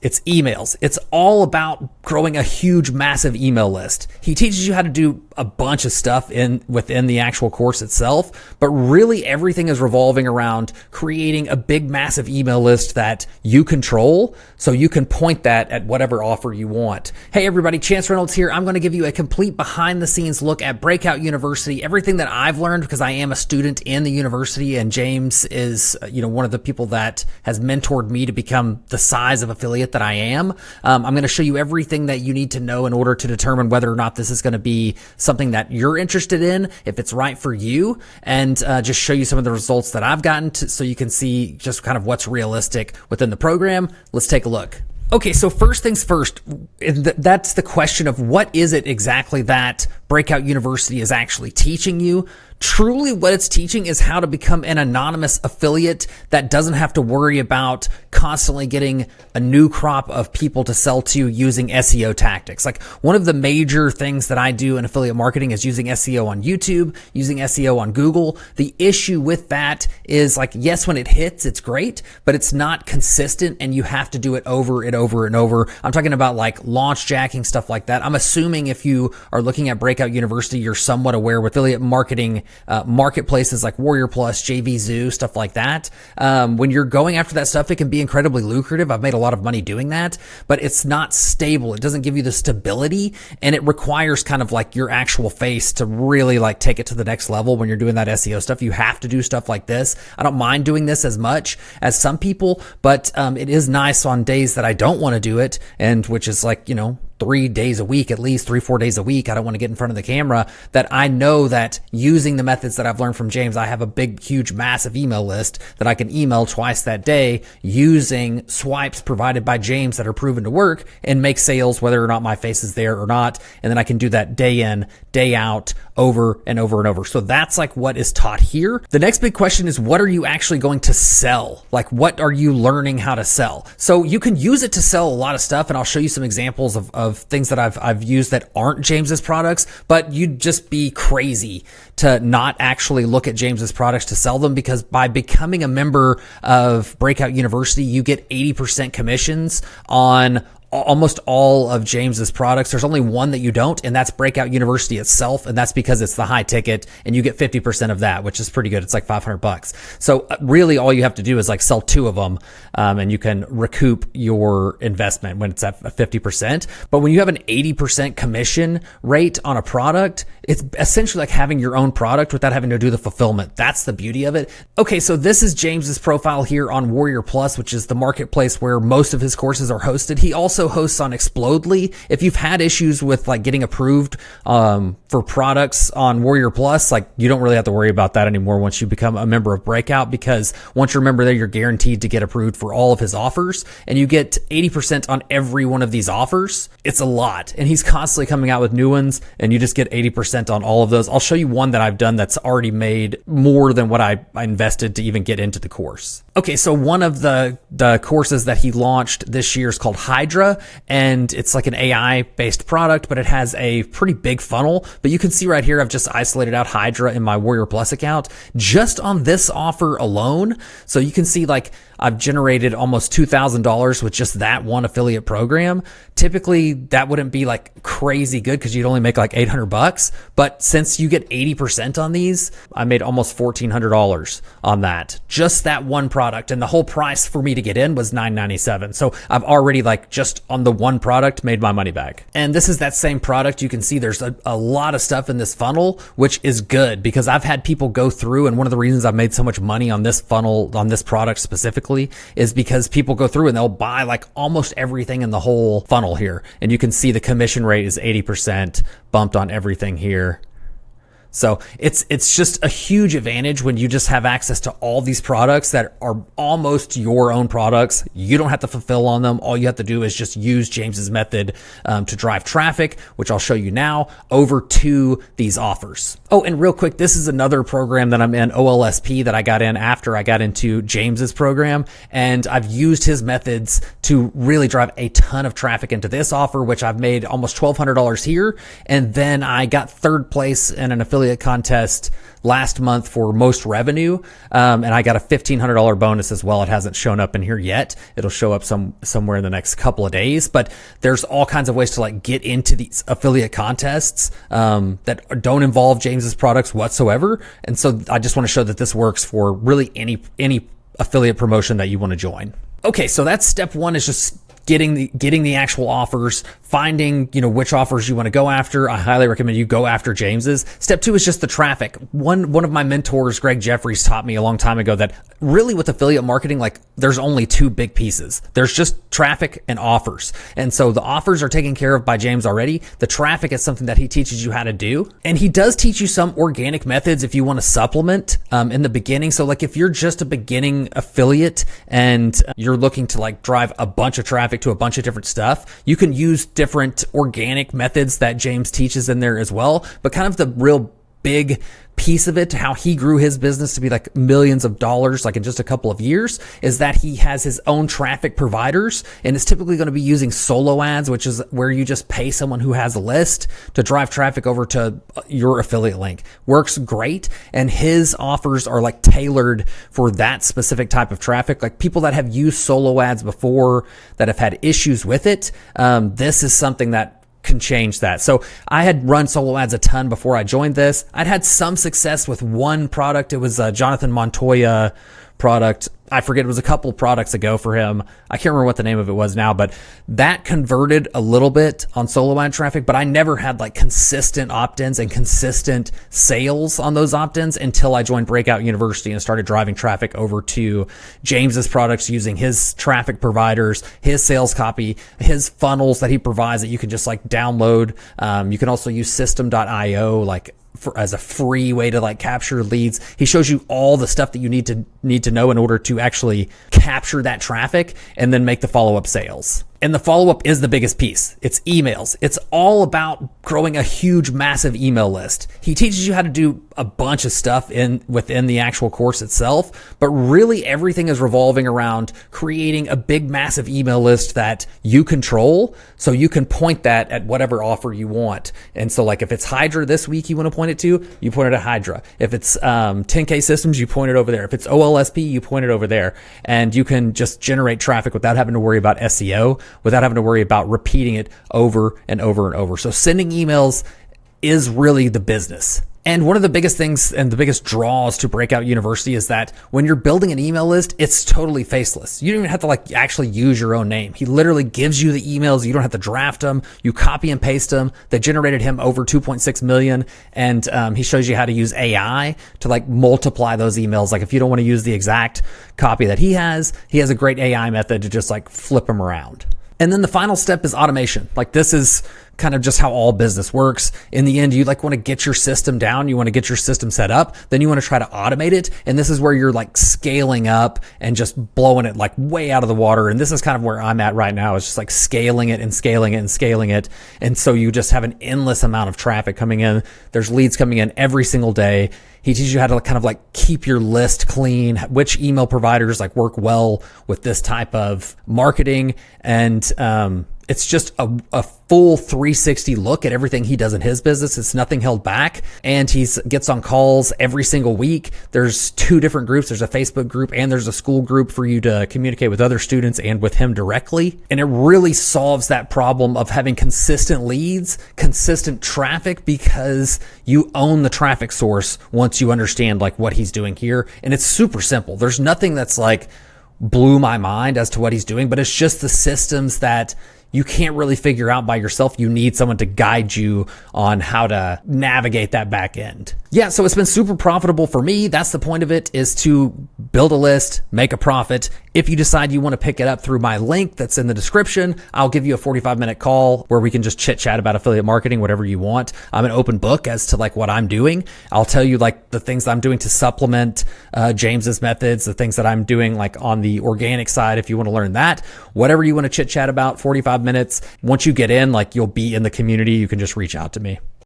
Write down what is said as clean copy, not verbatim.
It's emails. It's all about growing a huge, massive email list. He teaches you how to do a bunch of stuff within the actual course itself, but really everything is revolving around creating a big, massive email list that you control so you can point that at whatever offer you want. Hey everybody, Chance Reynolds here. I'm going to give you a complete behind the scenes look at Breakout University, everything that I've learned because I am a student in the university, and James is, one of the people that has mentored me to become the size of affiliate that I am. I'm going to show you everything that you need to know in order to determine whether or not this is going to be something that you're interested in, if it's right for you, and just show you some of the results that I've gotten so you can see just kind of what's realistic within the program. Let's take a look. Okay, so first things first, that's the question of what is it exactly that Breakout University is actually teaching you. Truly what it's teaching is how to become an anonymous affiliate that doesn't have to worry about constantly getting a new crop of people to sell to using SEO tactics. Like one of the major things that I do in affiliate marketing is using SEO on YouTube, using SEO on Google. The issue with that is like, yes, when it hits, it's great, but it's not consistent and you have to do it over and over and over. I'm talking about like launch jacking, stuff like that. I'm assuming if you are looking at Breakout University, you're somewhat aware with affiliate marketing marketplaces like Warrior Plus, JVZoo, stuff like that. When you're going after that stuff, it can be incredibly lucrative. I've made a lot of money doing that, but it's not stable. It doesn't give you the stability, and it requires kind of like your actual face to really like take it to the next level. When you're doing that SEO stuff, you have to do stuff like this. I don't mind doing this as much as some people, but it is nice on days that I don't want to do it, and which is like, 3 days a week, at least 3-4 days a week. I don't want to get in front of the camera. That I know that using the methods that I've learned from James, I have a big, huge, massive email list that I can email twice that day using swipes provided by James that are proven to work and make sales whether or not my face is there or not. And then I can do that day in, day out, over and over and over. So that's like what is taught here. The next big question is, what are you actually going to sell? Like, what are you learning how to sell? So you can use it to sell a lot of stuff, and I'll show you some examples of things that I've used that aren't James's products, but you'd just be crazy to not actually look at James's products to sell them, because by becoming a member of Breakout University, you get 80% commissions on almost all of James's products. There's only one that you don't, and that's Breakout University itself. And that's because it's the high ticket and you get 50% of that, which is pretty good. It's like $500. So really all you have to do is like sell 2 of them. And you can recoup your investment when it's at 50%. But when you have an 80% commission rate on a product, it's essentially like having your own product without having to do the fulfillment. That's the beauty of it. Okay. So this is James's profile here on Warrior Plus, which is the marketplace where most of his courses are hosted. He also hosts on Explodely. If you've had issues with like getting approved for products on Warrior Plus, like you don't really have to worry about that anymore once you become a member of Breakout, because once you're a member there, you're guaranteed to get approved for all of his offers, and you get 80% on every one of these offers. It's a lot, and he's constantly coming out with new ones, and you just get 80% on all of those. I'll show you one that I've done that's already made more than what I invested to even get into the course. Okay, so one of the courses that he launched this year is called Hydra, and it's like an AI based product, but it has a pretty big funnel. But you can see right here, I've just isolated out Hydra in my Warrior Plus account just on this offer alone. So you can see like I've generated almost $2,000 with just that one affiliate program. Typically that wouldn't be like crazy good because you'd only make like $800. But since you get 80% on these, I made almost $1,400 on that, just that one product. And the whole price for me to get in was $997. So I've already like just on the one product made my money back. And this is that same product. You can see there's a lot of stuff in this funnel, which is good because I've had people go through. And one of the reasons I've made so much money on this funnel, on this product specifically, is because people go through and they'll buy like almost everything in the whole funnel here. And you can see the commission rate is 80% bumped on everything here. So it's just a huge advantage when you just have access to all these products that are almost your own products. You don't have to fulfill on them. All you have to do is just use James's method to drive traffic, which I'll show you now, over to these offers. Oh, and real quick, this is another program that I'm in, OLSP, that I got in after I got into James's program. And I've used his methods to really drive a ton of traffic into this offer, which I've made almost $1,200 here. And then I got third place in an affiliate affiliate contest last month for most revenue. And I got a $1,500 bonus as well. It hasn't shown up in here yet. It'll show up somewhere in the next couple of days, but there's all kinds of ways to like get into these affiliate contests, that don't involve James's products whatsoever. And so I just want to show that this works for really any affiliate promotion that you want to join. Okay. So that's step one, is just getting the actual offers, finding, which offers you want to go after. I highly recommend you go after James's. Step two is just the traffic. One of my mentors, Greg Jeffries, taught me a long time ago that really with affiliate marketing, like there's only two big pieces. There's just traffic and offers. And so the offers are taken care of by James already. The traffic is something that he teaches you how to do. And he does teach you some organic methods if you want to supplement, in the beginning. So like if you're just a beginning affiliate and you're looking to like drive a bunch of traffic to a bunch of different stuff, you can use different organic methods that James teaches in there as well. But kind of the real big piece of it, how he grew his business to be like millions of dollars, like in just a couple of years, is that he has his own traffic providers, and it's typically going to be using solo ads, which is where you just pay someone who has a list to drive traffic over to your affiliate link. Works great. And his offers are like tailored for that specific type of traffic, like people that have used solo ads before that have had issues with it. This is something that can change that. So I had run solo ads a ton before I joined this. I'd had some success with one product. It was a Jonathan Montoya product. I forget, it was a couple products ago for him. I can't remember what the name of it was now, but that converted a little bit on solo ad traffic, but I never had like consistent opt-ins and consistent sales on those opt-ins until I joined Breakout University and started driving traffic over to James's products using his traffic providers, his sales copy, his funnels that he provides that you can just like download. You can also use system.io as a free way to like capture leads. He shows you all the stuff that you need to know in order to actually capture that traffic and then make the follow-up sales. And the follow-up is the biggest piece. It's emails. It's all about growing a huge, massive email list. He teaches you how to do a bunch of stuff within the actual course itself, but really everything is revolving around creating a big, massive email list that you control, so you can point that at whatever offer you want. And so like if it's Hydra this week you want to point it to, you point it at Hydra. If it's 10K systems, you point it over there. If it's OLSP, you point it over there. And you can just generate traffic without having to worry about SEO, without having to worry about repeating it over and over and over. So sending emails is really the business. And one of the biggest things and the biggest draws to Breakout University is that when you're building an email list, it's totally faceless. You don't even have to like actually use your own name. He literally gives you the emails. You don't have to draft them. You copy and paste them. They generated him over 2.6 million. And he shows you how to use AI to like multiply those emails. Like if you don't want to use the exact copy that he has a great AI method to just like flip them around. And then the final step is automation. Like this is kind of just how all business works. In the end, you like want to get your system down. You want to get your system set up. Then you want to try to automate it. And this is where you're like scaling up and just blowing it like way out of the water. And this is kind of where I'm at right now. It's just like scaling it and scaling it and scaling it. And so you just have an endless amount of traffic coming in. There's leads coming in every single day. He teaches you how to kind of like keep your list clean, which email providers like work well with this type of marketing. And it's just a full 360 look at everything he does in his business. It's nothing held back. And he gets on calls every single week. There's two different groups. There's a Facebook group and there's a school group for you to communicate with other students and with him directly. And it really solves that problem of having consistent leads, consistent traffic, because you own the traffic source once you understand like what he's doing here. And it's super simple. There's nothing that's like blew my mind as to what he's doing, but it's just the systems that you can't really figure out by yourself. You need someone to guide you on how to navigate that back end. Yeah, so it's been super profitable for me. That's the point of it, is to build a list, make a profit. If you decide you want to pick it up through my link that's in the description, I'll give you a 45-minute call where we can just chit chat about affiliate marketing, whatever you want. I'm an open book as to like what I'm doing. I'll tell you like the things I'm doing to supplement James's methods, the things that I'm doing like on the organic side. If you want to learn that, whatever you want to chit chat about, 45 minutes. Once you get in, like you'll be in the community, you can just reach out to me.